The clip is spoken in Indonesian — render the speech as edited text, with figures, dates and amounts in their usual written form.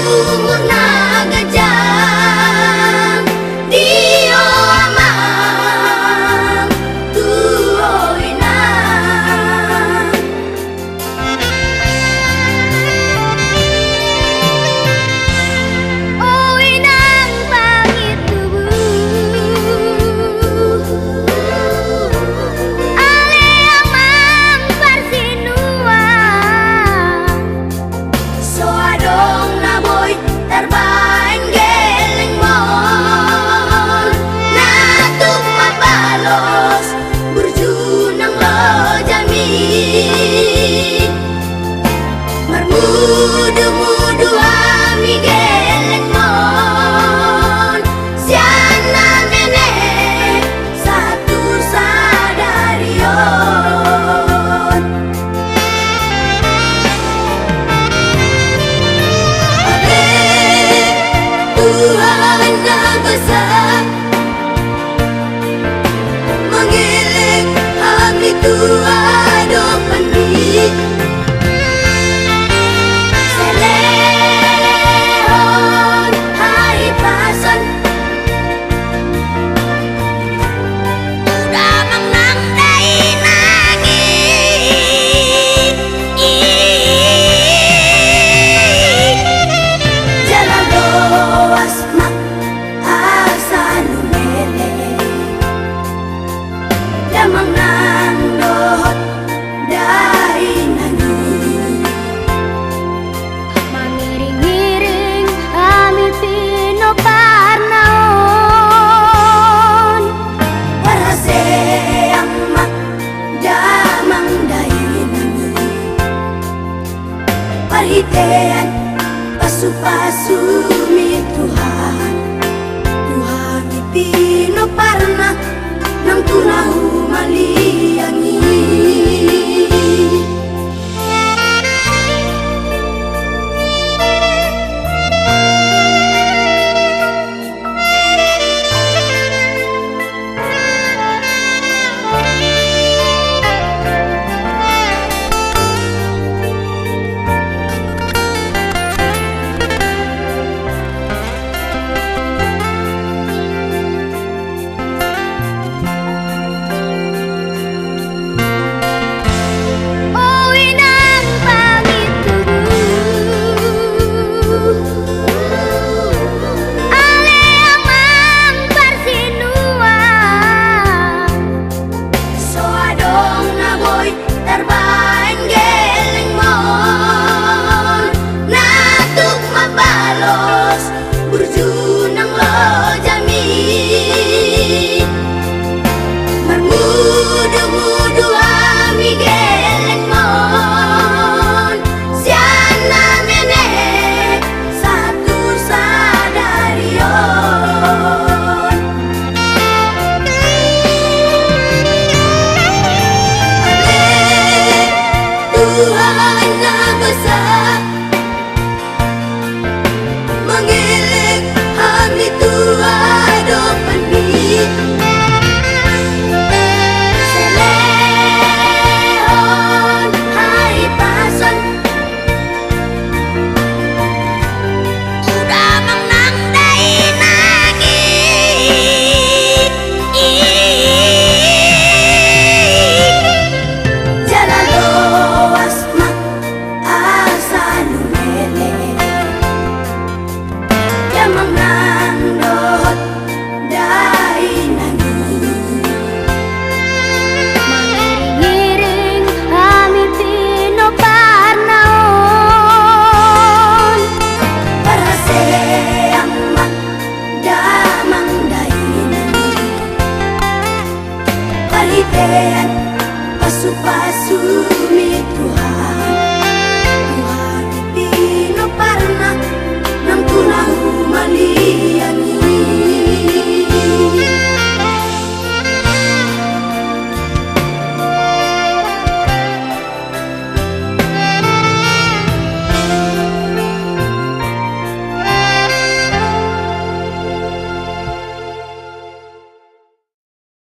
umurna gajang dio amang tuoina oinang pangitubuh ale amang parsinua so adong na boy tarbain geleng mon natuk mabalos berjunang lo jami marmudu-mudu ami geleng mon siana nenek satu sadarion Tuhan yang besar mengiling kami Tuhan dopeni Selehon hai pasan udah menang dai nangi jalan doas mak asa numele damang nandot dari nani mangiring-iring kami pinoparnaon warase ang mak damang dari nani parhitean pasu-pasu mi Tuhan Tuhan ipino parna nang tunahu maliangi oinang pangitubuh ale amang parsinua so adong na boy tarbain geleng mon natuk mabalos berjunang lo jami marmudu-mudu ami geleng mon siana nenek satu sadarion Tuhan yang besar mengiling kami Tuhan dopeni Selehon hai pasan udah menang dai nangi jalan doas mak asa numele damang nandot dari nani mangiring-iring kami pinoparnaon parase ang mak damang dari nani parhitean pasu-pasu mi Tuhan Tuhan ipino parna nang tunahu mali